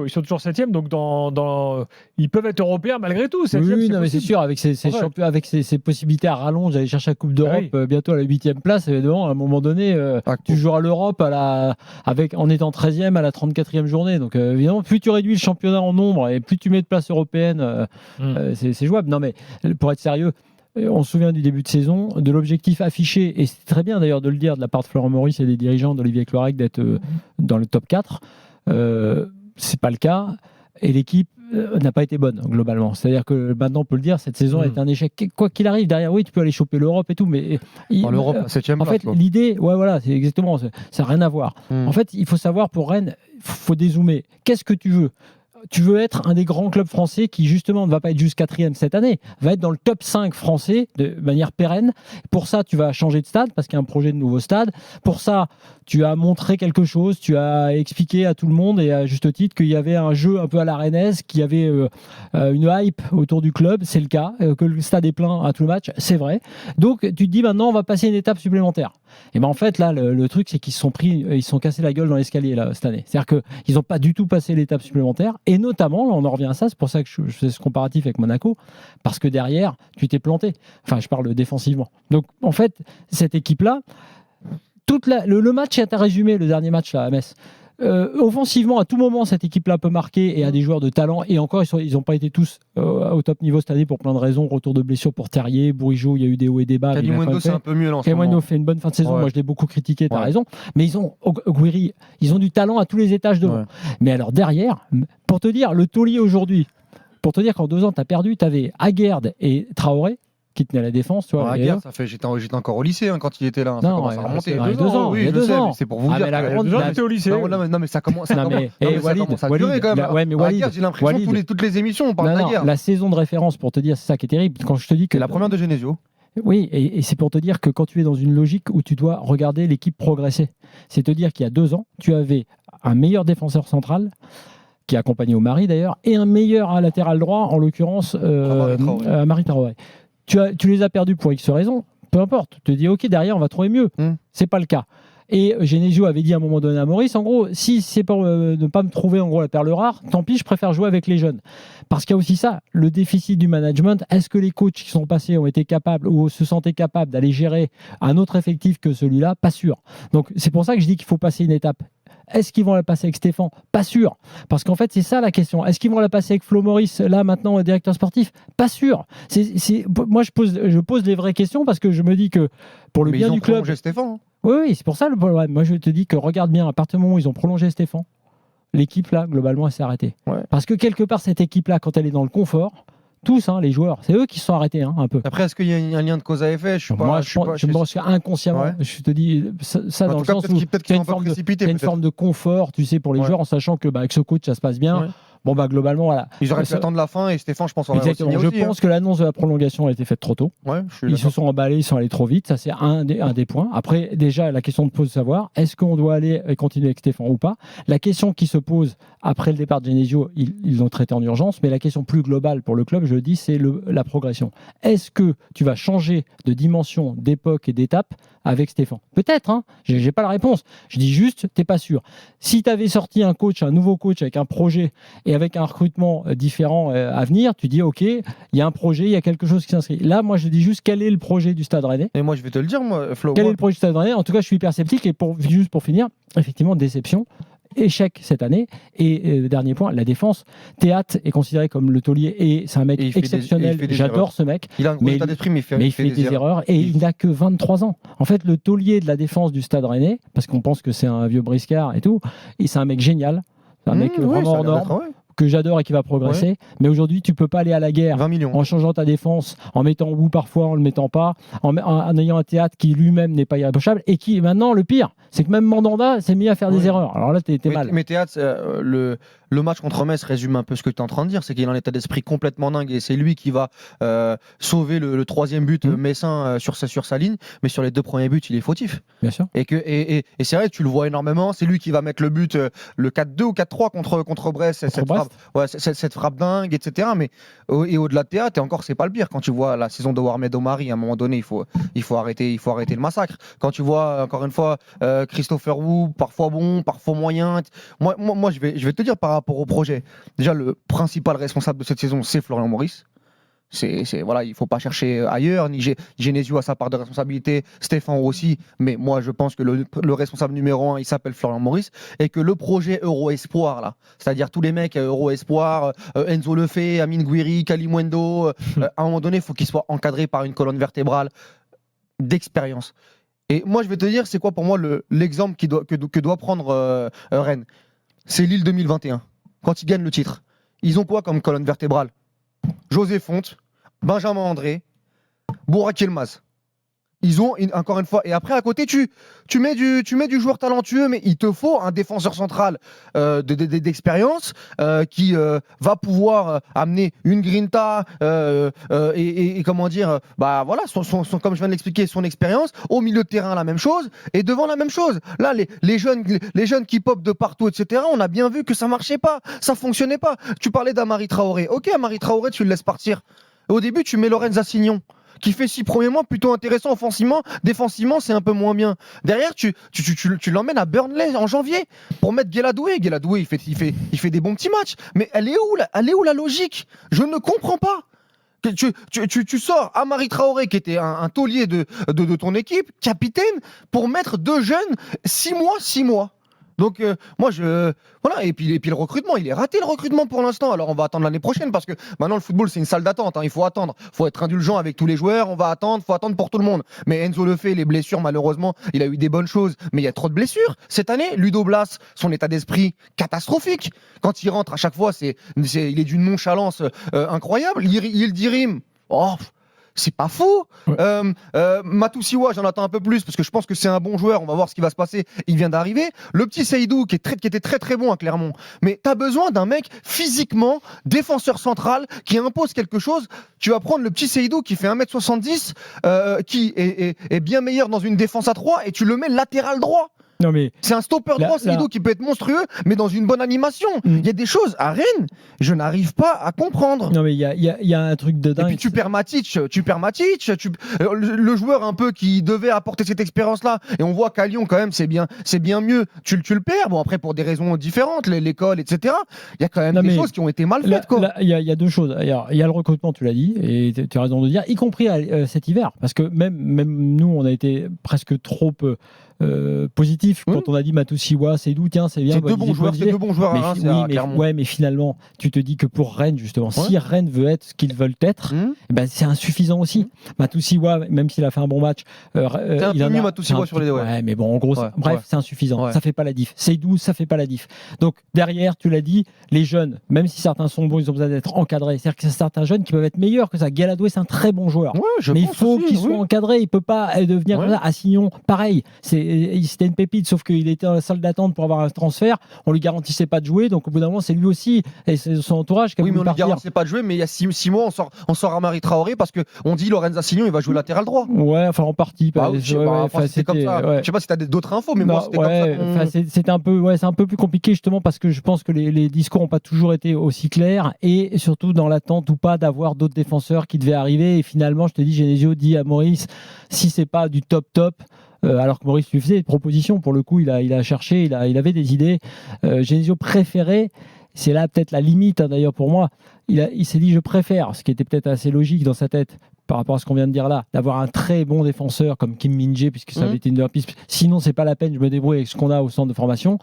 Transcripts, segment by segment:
ils sont toujours 7e, donc ils peuvent être européens malgré tout. 7e, oui, non, mais c'est sûr, avec ses possibilités à rallonge d'aller chercher la Coupe d'Europe bientôt à la 8e place, évidemment, à un moment donné, tu joueras l'Europe en étant 13e à la 34e journée. Donc évidemment, plus tu réduis le championnat en nombre et plus tu mets de place européenne, c'est jouable. Non, mais pour être sérieux, on se souvient du début de saison, de l'objectif affiché, et c'est très bien d'ailleurs de le dire de la part de Florent Maurice et des dirigeants d'Olivier Cloirec d'être dans le top 4. C'est pas le cas, et l'équipe n'a pas été bonne globalement. C'est-à-dire que maintenant on peut le dire, cette saison est un échec. Quoi qu'il arrive derrière, oui, tu peux aller choper l'Europe et tout, mais l'Europe, 7e en fait, place, l'idée, voilà, c'est exactement, ça n'a rien à voir. En fait, il faut savoir pour Rennes, faut dézoomer. Qu'est-ce que tu veux ? Tu veux être un des grands clubs français qui, justement, ne va pas être juste 4e cette année, va être dans le top 5 français de manière pérenne. Pour ça, tu vas changer de stade parce qu'il y a un projet de nouveau stade. Pour ça, tu as montré quelque chose, tu as expliqué à tout le monde et à juste titre qu'il y avait un jeu un peu à la rennaise, qu'il y avait une hype autour du club, c'est le cas, que le stade est plein à tout le match, c'est vrai. Donc, tu te dis maintenant, on va passer une étape supplémentaire. Et ben en fait, là, le truc, c'est qu'ils se sont cassés la gueule dans l'escalier là, cette année. C'est-à-dire qu'ils n'ont pas du tout passé l'étape supplémentaire. Et notamment, là, on en revient à ça, c'est pour ça que je fais ce comparatif avec Monaco, parce que derrière, tu t'es planté. Enfin, je parle défensivement. Donc, en fait, cette équipe-là, le match est à résumer, le dernier match là, à Metz. Offensivement, à tout moment, cette équipe-là peut marquer et a des joueurs de talent. Et encore, ils n'ont pas été tous au top niveau cette année pour plein de raisons. Retour de blessure pour Terrier, Bourigeaud, il y a eu des hauts et des bas. Kalimundo, c'est un peu mieux là en ce moment. Kalimundo fait une bonne fin de saison. Moi, je l'ai beaucoup critiqué, tu as raison. Mais Gouiri, ils ont du talent à tous les étages devant. Mais alors derrière, pour te dire, le taulier aujourd'hui, pour te dire qu'en 2 ans, tu as perdu, tu avais Aguerd et Traoré qui tenait la défense. Tu vois, Aguerd, j'étais encore au lycée quand il était là. Ça commence à remonter. Il y a 2 ans. Oui, je sais, mais c'est pour vous dire. Il y a 2 ans, j'étais au lycée. Non, mais ça commence à durer quand même. Aguerd, j'ai l'impression toutes les émissions, on parle d'Aguerd. La saison de référence, pour te dire, c'est ça qui est terrible. Quand je te dis que la première de Genesio. Oui, et c'est pour te dire que quand tu es dans une logique où tu dois regarder l'équipe progresser, c'est te dire qu'il y a 2 ans, tu avais un meilleur défenseur central, qui est accompagné au Mari d'ailleurs, et un meilleur latéral droit, en l'occurrence Mari Traoré. Tu les as perdus pour X raisons, peu importe. Tu te dis, ok, derrière, on va trouver mieux. C'est pas le cas. Et Genesio avait dit à un moment donné à Maurice, en gros, si c'est pour ne pas me trouver en gros la perle rare, tant pis, je préfère jouer avec les jeunes. Parce qu'il y a aussi ça, le déficit du management. Est-ce que les coachs qui sont passés ont été capables ou se sentaient capables d'aller gérer un autre effectif que celui-là ? Pas sûr. Donc c'est pour ça que je dis qu'il faut passer une étape. Est-ce qu'ils vont la passer avec Stéphane ? Pas sûr. Parce qu'en fait, c'est ça la question. Est-ce qu'ils vont la passer avec Flo Maurice, là, maintenant, directeur sportif ? Pas sûr. Moi, je pose les vraies questions parce que je me dis que pour le bien du club... Ils ont prolongé Stéphane. Oui, c'est pour ça. Moi, je te dis que regarde bien, à partir du moment où ils ont prolongé Stéphane, l'équipe, là, globalement, elle s'est arrêtée. Ouais. Parce que quelque part, cette équipe-là, quand elle est dans le confort... Tous, les joueurs, c'est eux qui se sont arrêtés un peu. Après, est-ce qu'il y a un lien de cause à effet ? Je pense qu'inconsciemment, je te dis ça dans le sens où il y a une forme de confort, tu sais, pour les joueurs, en sachant que avec ce coach, ça se passe bien. Ouais. Bon, globalement, voilà. Ils auraient pu attendre la fin et Stéphane, je pense, aurait signé aussi. Je pense que l'annonce de la prolongation a été faite trop tôt. Ouais, ils se sont emballés, ils sont allés trop vite. Ça, c'est un des points. Après, déjà, la question de pose de savoir, est-ce qu'on doit aller et continuer avec Stéphane ou pas ? La question qui se pose après le départ de Genesio, ils l'ont traité en urgence, mais la question plus globale pour le club, je le dis, c'est la progression. Est-ce que tu vas changer de dimension, d'époque et d'étape avec Stéphane ? Peut-être, j'ai pas la réponse. Je dis juste, t'es pas sûr. Si tu avais sorti un nouveau coach avec un projet et avec un recrutement différent à venir, tu dis ok, il y a un projet, il y a quelque chose qui s'inscrit. Là, moi, je dis juste quel est le projet du Stade Rennais. Et moi, je vais te le dire, Flo. Quel est le projet du Stade Rennais ? En tout cas, je suis hyper sceptique et juste pour finir, effectivement, déception. Échec cette année. Et dernier point, la défense. Théâtre est considéré comme le taulier et c'est un mec exceptionnel. J'adore ce mec. Il a un gros état d'esprit, mais il fait des erreurs. Et il n'a que 23 ans. En fait, le taulier de la défense du Stade Rennais, parce qu'on pense que c'est un vieux briscard et tout, et c'est un mec génial. C'est un mec vraiment hors norme. Que j'adore et qui va progresser. Ouais. Mais aujourd'hui, tu peux pas aller à la guerre 20 millions. En changeant ta défense, en mettant au bout parfois, en le mettant pas, en ayant un Théâtre qui lui-même n'est pas irréprochable et qui, maintenant, le pire, c'est que même Mandanda s'est mis à faire des erreurs. Alors là, t'es mal. Mais Théâtre, le match contre Metz résume un peu ce que tu es en train de dire, c'est qu'il est en état d'esprit complètement dingue et c'est lui qui va sauver le troisième but messin sur sa ligne, mais sur les 2 premiers buts, il est fautif. Bien sûr. Et c'est vrai, tu le vois énormément, c'est lui qui va mettre le but, le 4-2 ou 4-3 contre Brest, cette frappe cette frappe dingue, etc. Mais et au-delà de théâtre, et encore, c'est pas le pire. Quand tu vois la saison de Warmed Omari, à un moment donné, il faut arrêter le massacre. Quand tu vois, encore une fois, Christopher Wu, parfois bon, parfois moyen. Moi, je vais te dire par rapport au projet. Déjà, le principal responsable de cette saison, c'est Florian Maurice. Voilà, il ne faut pas chercher ailleurs, ni Genesio a sa part de responsabilité, Stéphane aussi, mais moi je pense que le responsable numéro 1 il s'appelle Florian Maurice, et que le projet Euro Espoir là, c'est-à-dire tous les mecs Euro Espoir, Enzo Lefebvre, Amine Gouiri, Kalimwendo, à un moment donné il faut qu'ils soient encadrés par une colonne vertébrale d'expérience. Et moi je vais te dire c'est quoi pour moi l'exemple que doit prendre Rennes, c'est Lille 2021, quand ils gagnent le titre, ils ont quoi comme colonne vertébrale? José Fonte, Benjamin André, Bourak Yilmaz. Ils ont encore une fois, et après à côté tu mets du joueur talentueux, mais il te faut un défenseur central d'expérience qui va pouvoir amener une grinta et comment dire, bah voilà, comme je viens de l'expliquer, son expérience au milieu de terrain, la même chose, et devant la même chose. Là les jeunes qui popent de partout, etc. On a bien vu que ça marchait pas, ça fonctionnait pas. Tu parlais d'Amari Traoré, ok, Amari Traoré tu le laisses partir. Au début tu mets Lorenz Assignon, qui fait 6 premiers mois plutôt intéressant offensivement, défensivement c'est un peu moins bien. Derrière tu l'emmènes à Burnley en janvier pour mettre Gueladoué. Gueladoué il fait des bons petits matchs, mais elle est où la logique? Je ne comprends pas. Tu sors Amari Traoré qui était un taulier de ton équipe, capitaine, pour mettre 2 jeunes 6 mois. Donc moi voilà, et puis le recrutement, il est raté le recrutement pour l'instant. Alors on va attendre l'année prochaine parce que maintenant le football c'est une salle d'attente, il faut attendre, faut être indulgent avec tous les joueurs, faut attendre pour tout le monde. Mais Enzo Lefebvre, les blessures malheureusement, il a eu des bonnes choses, mais il y a trop de blessures cette année. Ludo Blas, son état d'esprit catastrophique. Quand il rentre à chaque fois, il est d'une nonchalance incroyable. Yildirim, c'est pas fou. Ouais. Matoussiwa, j'en attends un peu plus parce que je pense que c'est un bon joueur. On va voir ce qui va se passer. Il vient d'arriver. Le petit Seydou qui était très très bon à Clermont. Mais t'as besoin d'un mec physiquement défenseur central qui impose quelque chose. Tu vas prendre le petit Seydou qui fait 1m70, qui est bien meilleur dans une défense à 3 et tu le mets latéral droit. Non mais c'est un stopper droit, Seydou, qui peut être monstrueux, mais dans une bonne animation. Il y a des choses à Rennes, je n'arrive pas à comprendre. Non mais il y a un truc de dingue. Et puis tu perds Matic, le joueur un peu qui devait apporter cette expérience-là, et on voit qu'à Lyon quand même c'est bien mieux. Tu le perds. Bon après pour des raisons différentes, l'école, etc. Il y a quand même des choses qui ont été mal faites. Il y a 2 choses. Il y a le recrutement, tu l'as dit, et tu as raison de dire, y compris cet hiver, parce que même nous on a été presque trop positif quand on a dit Matoussiwa, Seydou, tiens c'est bien. C'est 2 bons joueurs. Mais finalement, tu te dis que pour Rennes justement, si Rennes veut être ce qu'ils veulent être, ben c'est insuffisant aussi. Matoussiwa, même s'il a fait un bon match, il a un peu mieux Matoussiwa sur les deux. Ouais, mais bon, en gros, bref, c'est insuffisant. Ça fait pas la diff. Seydou, ça fait pas la diff. Donc derrière, tu l'as dit, les jeunes, même si certains sont bons, ils ont besoin d'être encadrés. C'est-à-dire que certains jeunes qui peuvent être meilleurs que ça. Gueladoué, c'est un très bon joueur, mais il faut qu'il soit encadré. Il peut pas devenir comme ça. Assignon, pareil. C'était une pépite, sauf qu'il était dans la salle d'attente pour avoir un transfert. On lui garantissait pas de jouer, donc au bout d'un moment, c'est lui aussi et c'est son entourage qui a voulu partir. Oui, mais on lui garantissait pas de jouer, mais il y a 6 mois, on sort Amari Traoré parce qu'on dit Lorenz Assignon, il va jouer latéral droit. Ouais, enfin en partie. C'était comme ça. Je sais pas si tu as d'autres infos, mais moi c'était comme ça. C'était un peu, c'est un peu plus compliqué justement parce que je pense que les discours n'ont pas toujours été aussi clairs et surtout dans l'attente ou pas d'avoir d'autres défenseurs qui devaient arriver. Et finalement, je te dis, Genesio dit à Maurice, si c'est pas du top, alors que Maurice lui faisait des propositions, pour le coup il a cherché, il avait des idées. Genesio préférait, c'est là peut-être la limite d'ailleurs pour moi, il s'est dit je préfère, ce qui était peut-être assez logique dans sa tête par rapport à ce qu'on vient de dire là, d'avoir un très bon défenseur comme Kim Min-jae, puisque ça avait été une de leurs pistes, sinon c'est pas la peine, je me débrouille avec ce qu'on a au centre de formation.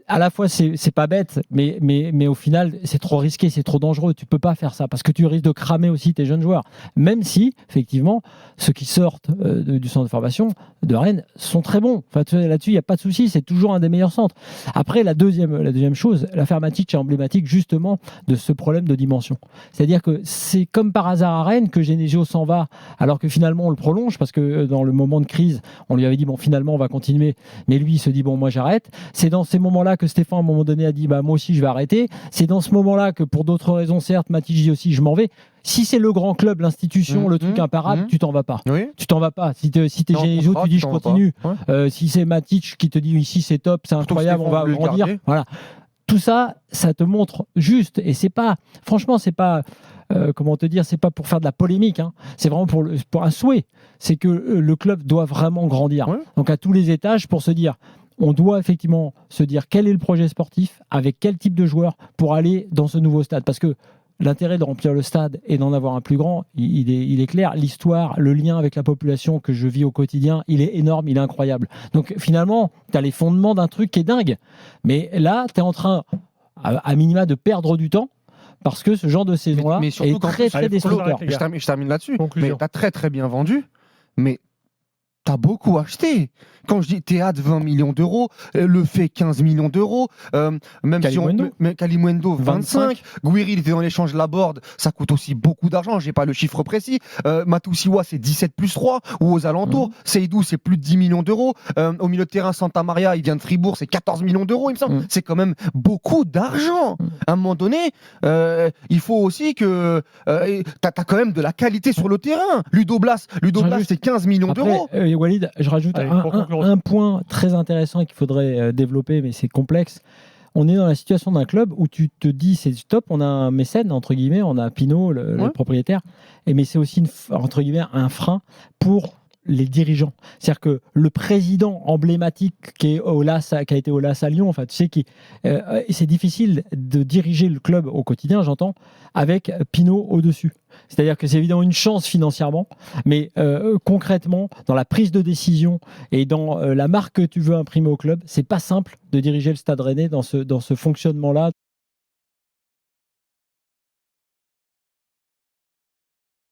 À la fois c'est pas bête, mais au final c'est trop risqué, c'est trop dangereux. Tu peux pas faire ça parce que tu risques de cramer aussi tes jeunes joueurs. Même si effectivement ceux qui sortent du centre de formation de Rennes sont très bons. Enfin, là-dessus il y a pas de souci, c'est toujours un des meilleurs centres. Après la deuxième chose, l'affaire Matic est emblématique justement de ce problème de dimension. C'est-à-dire que c'est comme par hasard à Rennes que Genesio s'en va, alors que finalement on le prolonge parce que dans le moment de crise on lui avait dit bon finalement on va continuer, mais lui il se dit bon moi j'arrête. C'est dans ces moments-là que Stéphane à un moment donné a dit bah moi aussi je vais arrêter. C'est dans ce moment-là que pour d'autres raisons certes Matic dit aussi je m'en vais. Si c'est le grand club, l'institution, le truc imparable, tu t'en vas pas. Oui. Tu t'en vas pas. Si t'es Genesio, tu dis je continue. Si c'est Matic qui te dit ici c'est top, c'est incroyable, on va grandir. Voilà. tout ça, ça te montre juste. Et c'est pas, franchement, c'est pas, comment te dire, c'est pas pour faire de la polémique. Hein. C'est vraiment pour un souhait. C'est que le club doit vraiment grandir. Ouais. Donc à tous les étages, pour se dire, on doit effectivement se dire quel est le projet sportif, avec quel type de joueurs pour aller dans ce nouveau stade. Parce que l'intérêt de remplir le stade et d'en avoir un plus grand, il est clair. L'histoire, le lien avec la population que je vis au quotidien, il est énorme, il est incroyable. Donc finalement, tu as les fondements d'un truc qui est dingue. Mais là, tu es en train, à minima, de perdre du temps parce que ce genre de saison-là mais surtout est quand- très, très Allez, faut destructeur. s'arrêter. Je termine là-dessus. Conclusion. Mais t'as très très bien vendu. Mais t'as beaucoup acheté. Quand je dis Théâtre 20 millions d'euros, Le Fait 15 millions d'euros, même Kalimundo. si on. Kalimundo 25. Guiri, il était dans l'échange Laborde, ça coûte aussi beaucoup d'argent, j'ai pas le chiffre précis. Matusiwa, c'est 17 plus 3 ou aux alentours. Seydou, c'est plus de 10 millions d'euros. Au milieu de terrain, Santa Maria, il vient de Fribourg, c'est 14 millions d'euros, il me semble. C'est quand même beaucoup d'argent. À un moment donné, il faut aussi que. T'as quand même de la qualité sur le terrain. Ludo Blas, rajoute- c'est 15 millions Après, d'euros. Walid, je rajoute Allez, pour conclure. un point très intéressant qu'il faudrait développer, mais c'est complexe. On est dans la situation d'un club où tu te dis c'est stop, on a un mécène, entre guillemets, on a Pinot, le propriétaire, mais c'est aussi, entre guillemets, un frein pour les dirigeants. C'est-à-dire que le président emblématique qui a été au LAS à Lyon, enfin, tu sais, c'est difficile de diriger le club au quotidien, j'entends, avec Pinot au-dessus. C'est-à-dire que c'est évidemment une chance financièrement, mais concrètement, dans la prise de décision et dans la marque que tu veux imprimer au club, c'est pas simple de diriger le Stade Rennais dans ce fonctionnement-là.